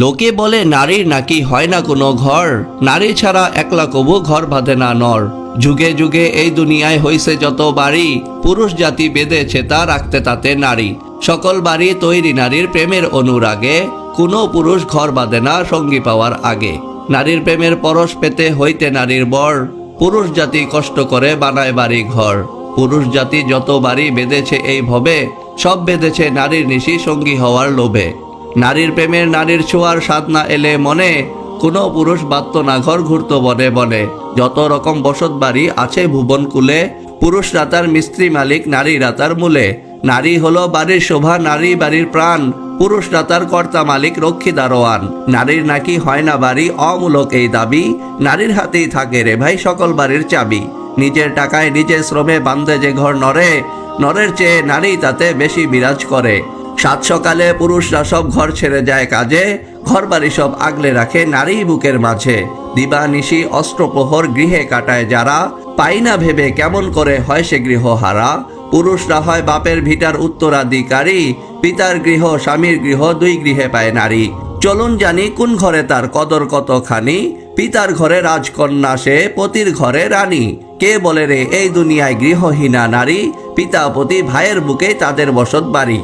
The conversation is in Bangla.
লোকে বলে নারীর নাকি হয় না কোনো ঘর, নারী ছাড়া একলা কবু ঘর বাঁধে না নর। যুগে যুগে এই দুনিয়ায় হইছে যত বাড়ি, পুরুষ জাতি বেঁধেছে তা রাখতে তাতে নারী। সকল বাড়ি তৈরি নারীর প্রেমের অনুরাগে, কোনো পুরুষ ঘর বাঁধে না সঙ্গী পাওয়ার আগে। নারীর প্রেমের পরশ পেতে হইতে নারীর বর, পুরুষ জাতি কষ্ট করে বানায় বাড়ি ঘর। পুরুষ জাতি যত বাড়ি বেঁধেছে এই ভবে, সব বেঁধেছে নারীর নিশি সঙ্গী হওয়ার লোভে। নারীর প্রেমের নারীর ছোঁয়ার স্বাদ না এলে মনে, কোনো পুরুষ বাঁধত না ঘর ঘুরত বনে বনে। যত রকম বসত বাড়ি আছে ভুবন কুলে, পুরুষরা তার মিস্ত্রি মালিক, নারীরা তার মূলে। নারী হলো বাড়ির শোভা, নারী বাড়ির প্রাণ, পুরুষরা তার কর্তা মালিক, রক্ষী দারোয়ান। নারীর নাকি হয় না বাড়ি, অমূলক এই দাবি, নারীর হাতেই থাকে রে ভাই সকল বাড়ির চাবি। নিজের টাকায় নিজের শ্রমে বান্ধে যে ঘর নরে, নরের চেয়ে নারী তাতে বেশি বিরাজ করে। সাত সকালে পুরুষরা সব ঘর ছেড়ে যায় কাজে, ঘর বাড়ি সব আগলে রাখে নারী বুকের মাঝে। দিবা নিশি অস্ত্রপ্রহর গৃহে কাটায় যারা, পাই না ভেবে কেমন করে হয় সে গৃহ হারা। পুরুষরা হয় বাপের ভিটার উত্তরাধিকারী, পিতার গৃহ স্বামীর গৃহ দুই গৃহে পায় নারী। চলুন জানি কোন ঘরে তার কদর কতখানি, পিতার ঘরে রাজকন্যা সে, পতির ঘরে রানী। কে বলে রে এই দুনিয়ায় গৃহহীনা নারী, পিতা পতি ভাইয়ের বুকে তাদের বসত বাড়ি।